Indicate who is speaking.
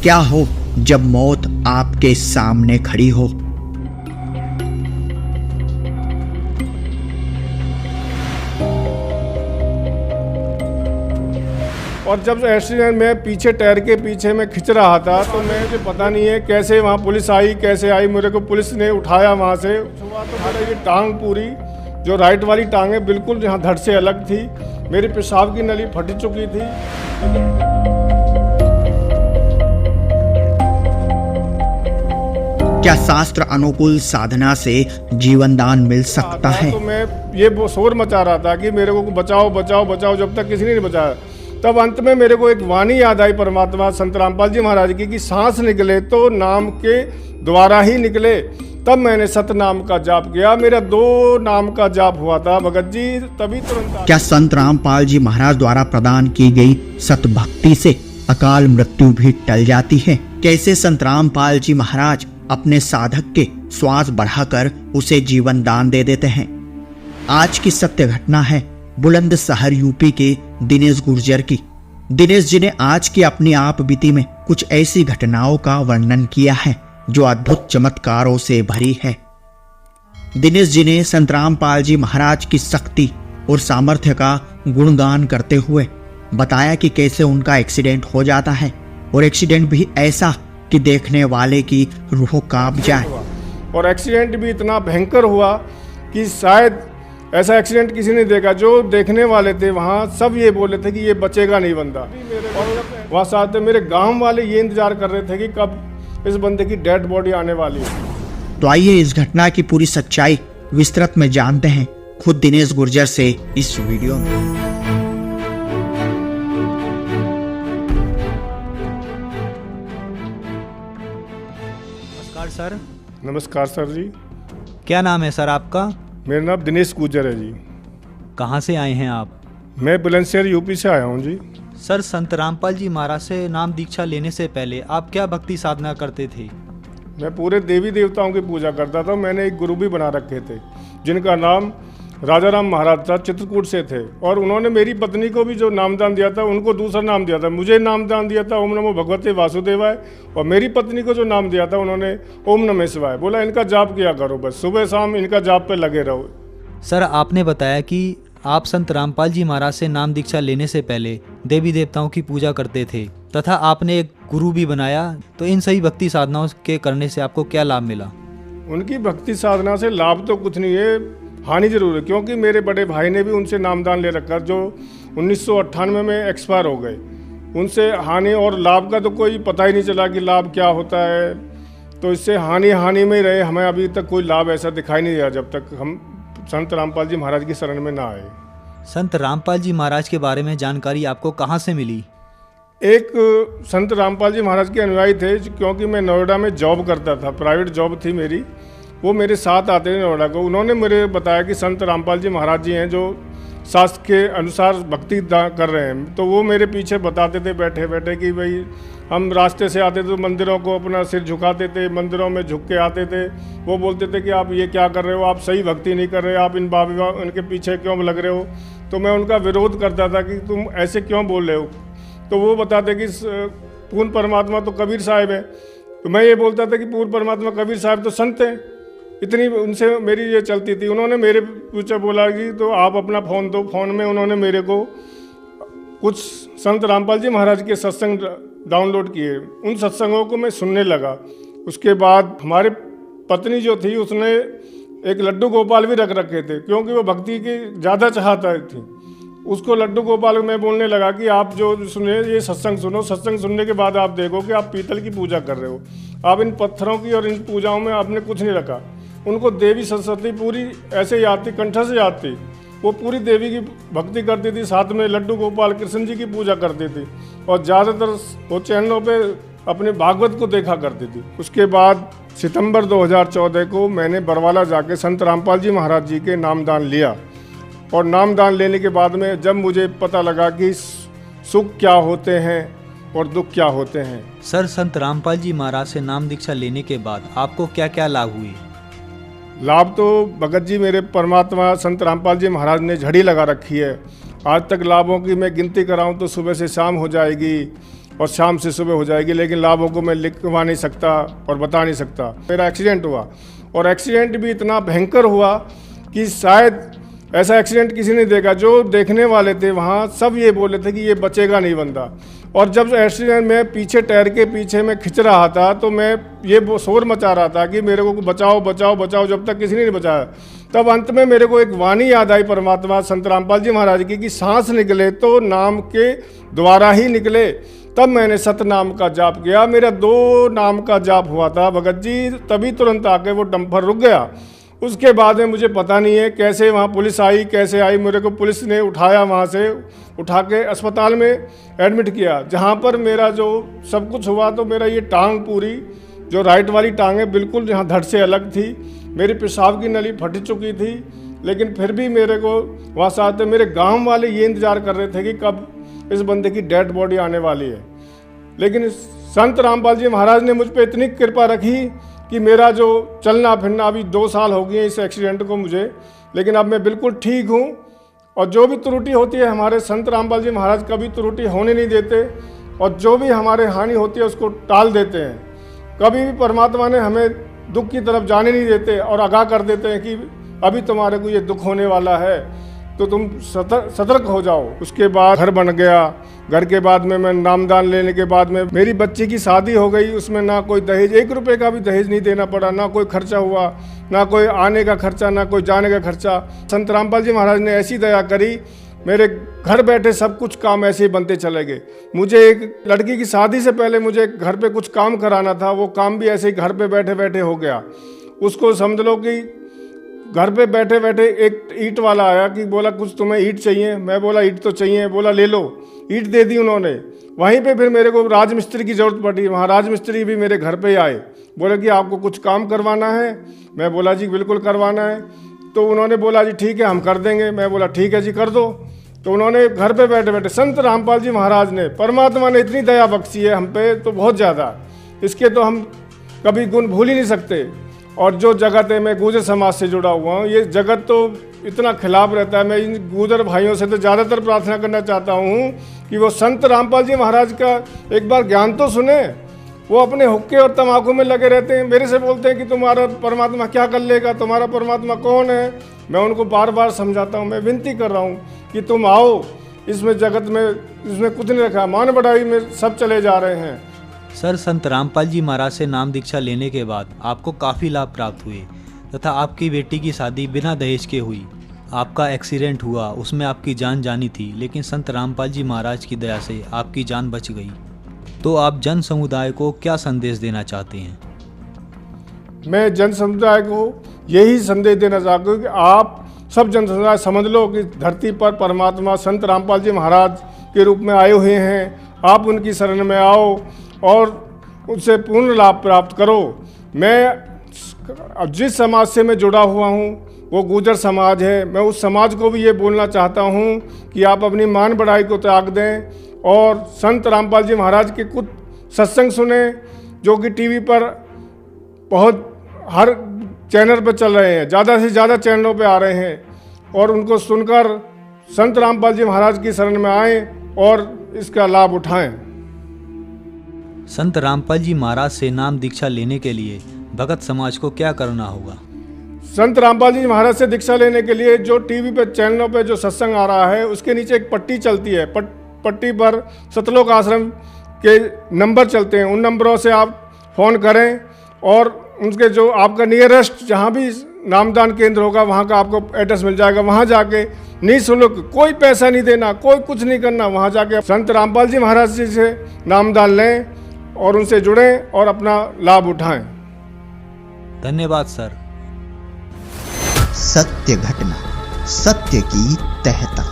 Speaker 1: क्या हो जब मौत आपके सामने खड़ी हो।
Speaker 2: और जब एक्सीडेंट में पीछे टायर के पीछे मैं खिंच रहा था तो मुझे पता नहीं है कैसे वहाँ पुलिस आई, कैसे आई, मेरे को पुलिस ने उठाया वहाँ से। सुबह तो मेरा ये टांग पूरी जो राइट वाली टांग है बिल्कुल यहाँ धड़ से अलग थी, मेरी पेशाब की नली फट चुकी थी।
Speaker 1: क्या शास्त्र अनुकूल साधना से जीवन दान मिल सकता है?
Speaker 2: तो मैं ये शोर मचा रहा था कि मेरे को बचाओ बचाओ बचाओ, जब तक किसी ने नहीं बचाया। तब अंत में मेरे को एक वाणी याद आई परमात्मा संत रामपाल जी महाराज की कि सांस निकले तो नाम के द्वारा ही निकले। तब मैंने सतनाम का जाप किया, मेरा 2 नाम का जाप हुआ था भगत जी, तभी तुरंत।
Speaker 1: क्या संत रामपाल जी महाराज द्वारा प्रदान की गई सत भक्ति से अकाल मृत्यु भी टल जाती है? कैसे संत रामपाल जी महाराज अपने साधक के श्वास बढ़ाकर उसे जीवन दान दे देते हैं? आज की सत्य घटना है बुलंदशहर यूपी के दिनेश गुर्जर की। दिनेश जी ने आज की अपनी आप बीती में कुछ ऐसी घटनाओं का वर्णन किया है जो अद्भुत चमत्कारों से भरी है। दिनेश जी ने संत रामपाल जी महाराज की शक्ति और सामर्थ्य का गुणगान करते हुए बताया कि कैसे उनका एक्सीडेंट हो जाता है, और एक्सीडेंट भी ऐसा कि देखने वाले की रूह कांप जाए।
Speaker 2: और एक्सीडेंट भी इतना भयंकर हुआ कि शायद ऐसा एक्सीडेंट किसी ने देखा। जो देखने वाले थे वहाँ सब ये बोले थे कि ये बचेगा नहीं बंदा। और वहाँ साथ मेरे गांव वाले ये इंतजार कर रहे थे कि कब इस बंदे की डेड बॉडी आने वाली है।
Speaker 1: तो आइए इस घटना की पूरी सच्चाई विस्तृत में जानते हैं खुद दिनेश गुर्जर से इस वीडियो में।
Speaker 3: नमस्कार सर।
Speaker 2: नमस्कार सर जी।
Speaker 3: क्या नाम है सर आपका?
Speaker 2: मेरा नाम दिनेश गुर्जर है जी।
Speaker 3: कहाँ से आए हैं आप?
Speaker 2: मैं बुलंदशहर यूपी से आया हूँ जी।
Speaker 3: सर, संत रामपाल जी महाराज से नाम दीक्षा लेने से पहले आप क्या भक्ति साधना करते थे?
Speaker 2: मैं पूरे देवी देवताओं की पूजा करता था। मैंने एक गुरु भी बना रखे थे जिनका नाम राजा राम महाराज था, चित्रकूट से थे। और उन्होंने मेरी पत्नी को भी जो नामदान दिया था उनको दूसरा नाम दिया था। मुझे नामदान दिया था ओम नमो भगवते वासुदेवाय, और मेरी पत्नी को जो नाम दिया था उन्होंने ओम नमः शिवाय। बोला इनका जाप किया करो, बस सुबह शाम इनका जाप पे लगे रहो।
Speaker 3: सर, आपने बताया कि आप संत रामपाल जी महाराज से नाम दीक्षा लेने से पहले देवी देवताओं की पूजा करते थे तथा आपने एक गुरु भी बनाया, तो इन सही भक्ति साधनाओं के करने से आपको क्या लाभ मिला?
Speaker 2: उनकी भक्ति साधना से लाभ तो कुछ नहीं है, हानि जरूर है। क्योंकि मेरे बड़े भाई ने भी उनसे नामदान ले रखा जो 1998 में एक्सपायर हो गए। उनसे हानि और लाभ का तो कोई पता ही नहीं चला कि लाभ क्या होता है। तो इससे हानि में ही रहे। हमें अभी तक कोई लाभ ऐसा दिखाई नहीं दिया जब तक हम संत रामपाल जी महाराज की शरण में ना आए।
Speaker 3: संत रामपाल जी महाराज के बारे में जानकारी आपको कहाँ से मिली?
Speaker 2: एक संत रामपाल जी महाराज के अनुयायी थे, क्योंकि मैं नोएडा में जॉब करता था, प्राइवेट जॉब थी मेरी। वो मेरे साथ आते थे नोएडा को। उन्होंने मेरे बताया कि संत रामपाल जी महाराज जी हैं जो शास्त्र के अनुसार भक्ति कर रहे हैं। तो वो मेरे पीछे बताते थे बैठे बैठे कि भाई हम रास्ते से आते थे तो मंदिरों को अपना सिर झुकाते थे, मंदिरों में झुक के आते थे। वो बोलते थे कि आप ये क्या कर रहे हो, आप सही भक्ति नहीं कर रहे, आप इन बाबा उनके पीछे क्यों लग रहे हो। तो मैं उनका विरोध करता था कि तुम ऐसे क्यों बोल रहे हो। तो वो बताते कि पूर्ण परमात्मा तो कबीर साहब है। तो मैं ये बोलता था कि पूर्ण परमात्मा कबीर साहब तो संत हैं। इतनी उनसे मेरी ये चलती थी। उन्होंने मेरे पूछा, बोला कि तो आप अपना फ़ोन दो। फ़ोन में उन्होंने मेरे को कुछ संत रामपाल जी महाराज के सत्संग डाउनलोड किए। उन सत्संगों को मैं सुनने लगा। उसके बाद हमारे पत्नी जो थी उसने एक लड्डू गोपाल भी रख रखे थे, क्योंकि वो भक्ति की ज़्यादा चाहता थी। उसको लड्डू गोपाल मैं बोलने लगा कि आप जो सुने ये सत्संग सुनो, सत्संग सुनने के बाद आप देखो कि आप पीतल की पूजा कर रहे हो। आप इन पत्थरों की और इन पूजाओं में आपने कुछ नहीं रखा। उनको देवी सरस्वती पूरी ऐसे याद थी, कंठ से याद थी। वो पूरी देवी की भक्ति करती थी, साथ में लड्डू गोपाल कृष्ण जी की पूजा करती थी, और ज़्यादातर वो चैनलों पे अपने भागवत को देखा करती थी। उसके बाद सितंबर 2014 को मैंने बरवाला जाके संत रामपाल जी महाराज जी के नामदान लिया। और नामदान लेने के बाद में जब मुझे पता लगा कि सुख क्या होते हैं और दुख क्या होते हैं।
Speaker 3: सर, संत रामपाल जी महाराज से नाम दीक्षा लेने के बाद आपको क्या क्या लाभ हुए?
Speaker 2: लाभ तो भगत जी मेरे परमात्मा संत रामपाल जी महाराज ने झड़ी लगा रखी है। आज तक लाभों की मैं गिनती कराऊं तो सुबह से शाम हो जाएगी। और शाम से सुबह हो जाएगी, लेकिन लाभों को मैं लिखवा नहीं सकता और बता नहीं सकता। मेरा एक्सीडेंट हुआ और एक्सीडेंट भी इतना भयंकर हुआ कि शायद ऐसा एक्सीडेंट किसी ने देखा। जो देखने वाले थे वहाँ सब ये बोले थे कि ये बचेगा नहीं बंदा। और जब एक्सीडेंट में पीछे टायर के पीछे मैं खिंच रहा था तो मैं ये शोर मचा रहा था कि मेरे को बचाओ बचाओ बचाओ, जब तक किसी ने नहीं बचाया। तब अंत में मेरे को एक वाणी याद आई परमात्मा संत रामपाल जी महाराज की कि सांस निकले तो नाम के द्वारा ही निकले। तब मैंने सतनाम का जाप किया। मेरा 2 नाम का जाप हुआ था भगत जी, तभी तुरंत आके वो डंपर रुक गया। उसके बाद में मुझे पता नहीं है कैसे वहाँ पुलिस आई, कैसे आई। मेरे को पुलिस ने उठाया, वहाँ से उठा के अस्पताल में एडमिट किया, जहाँ पर मेरा जो सब कुछ हुआ तो मेरा ये टांग पूरी जो राइट वाली टांग है बिल्कुल यहाँ धड़ से अलग थी। मेरी पेशाब की नली फट चुकी थी, लेकिन फिर भी मेरे को वहाँ से आते मेरे गाँव वाले ये इंतज़ार कर रहे थे कि कब इस बंदे की डेड बॉडी आने वाली है। लेकिन संत रामपाल जी महाराज ने मुझ पर इतनी कृपा रखी कि मेरा जो चलना फिरना, अभी 2 साल हो गए इस एक्सीडेंट को मुझे, लेकिन अब मैं बिल्कुल ठीक हूँ। और जो भी त्रुटि होती है हमारे संत रामपाल जी महाराज कभी त्रुटि होने नहीं देते, और जो भी हमारे हानि होती है उसको टाल देते हैं। कभी भी परमात्मा ने हमें दुख की तरफ जाने नहीं देते और आगाह कर देते हैं कि अभी तुम्हारे को ये दुख होने वाला है तो तुम सतर्क हो जाओ। उसके बाद घर बन गया। घर के बाद में मैं नामदान लेने के बाद में मेरी बच्ची की शादी हो गई। उसमें ना कोई दहेज, 1 रुपये का भी दहेज नहीं देना पड़ा, ना कोई खर्चा हुआ, ना कोई आने का खर्चा, ना कोई जाने का खर्चा। संत रामपाल जी महाराज ने ऐसी दया करी, मेरे घर बैठे सब कुछ काम ऐसे ही बनते चले गए। मुझे एक लड़की की शादी से पहले मुझे घर पे कुछ काम कराना था, वो काम भी ऐसे ही घर पे बैठे बैठे हो गया। उसको समझ लो कि घर पे बैठे बैठे एक ईंट वाला आया कि बोला कुछ तुम्हें ईंट चाहिए। मैं बोला ईंट तो चाहिए। बोला ले लो, ईंट दे दी उन्होंने। वहीं पे फिर मेरे को राजमिस्त्री की ज़रूरत पड़ी। वहाँ राजमिस्त्री भी मेरे घर पे ही आए, बोले कि आपको कुछ काम करवाना है। मैं बोला जी बिल्कुल करवाना है। तो उन्होंने बोला जी ठीक है हम कर देंगे। मैं बोला ठीक है जी कर दो। तो उन्होंने घर पे बैठे बैठे संत रामपाल जी महाराज ने, परमात्मा ने इतनी दया बख्शी है हम पे तो बहुत ज़्यादा, इसके तो हम कभी गुण भूल ही नहीं सकते। और जो जगत है, मैं गुर्जर समाज से जुड़ा हुआ हूँ, ये जगत तो इतना खिलाफ रहता है। मैं इन गुर्जर भाइयों से तो ज़्यादातर प्रार्थना करना चाहता हूँ कि वो संत रामपाल जी महाराज का एक बार ज्ञान तो सुने। वो अपने हुक्के और तम्बाकू में लगे रहते हैं। मेरे से बोलते हैं कि तुम्हारा परमात्मा क्या कर लेगा, तुम्हारा परमात्मा कौन है। मैं उनको बार बार समझाता हूँ, मैं विनती कर रहा हूँ कि तुम आओ, इसमें जगत में इसमें कुछ नहीं रखा, मान बढ़ाई में सब चले जा रहे हैं।
Speaker 3: सर, संत रामपाल जी महाराज से नाम दीक्षा लेने के बाद आपको काफ़ी लाभ प्राप्त हुए तथा आपकी बेटी की शादी बिना दहेज के हुई। आपका एक्सीडेंट हुआ, उसमें आपकी जान जानी थी, लेकिन संत रामपाल जी महाराज की दया से आपकी जान बच गई। तो आप जन समुदाय को क्या संदेश देना चाहते हैं?
Speaker 2: मैं जन समुदाय को यही संदेश देना चाहता हूँ कि आप सब जन समुदाय समझ लो कि धरती पर परमात्मा संत रामपाल जी महाराज के रूप में आए हुए हैं। आप उनकी शरण में आओ और उनसे पूर्ण लाभ प्राप्त करो। मैं जिस समाज से मैं जुड़ा हुआ हूँ वो गुर्जर समाज है। मैं उस समाज को भी ये बोलना चाहता हूँ कि आप अपनी मान बढ़ाई को त्याग दें और संत रामपाल जी महाराज के कुछ सत्संग सुने, जो कि टीवी पर बहुत हर चैनल पर चल रहे हैं, ज़्यादा से ज़्यादा चैनलों पे आ रहे हैं, और उनको सुनकर संत रामपाल जी महाराज की शरण में आएँ और इसका लाभ उठाएं।
Speaker 3: संत रामपाल जी महाराज से नाम दीक्षा लेने के लिए भगत समाज को क्या करना होगा?
Speaker 2: संत रामपाल जी महाराज से दीक्षा लेने के लिए जो टीवी पे चैनलों पे जो सत्संग आ रहा है उसके नीचे एक पट्टी चलती है। पट्टी पर सतलोक आश्रम के नंबर चलते हैं। उन नंबरों से आप फ़ोन करें और उनके जो आपका नियरेस्ट जहाँ भी नामदान केंद्र होगा वहाँ का आपको एड्रेस मिल जाएगा। वहाँ जाके निःशुल्क, कोई पैसा नहीं देना, कोई कुछ नहीं करना, वहाँ जाके संत रामपाल जी महाराज जी से नामदान लें और उनसे जुड़ें और अपना लाभ उठाएं।
Speaker 3: धन्यवाद सर।
Speaker 1: सत्य घटना, सत्य की तह तक।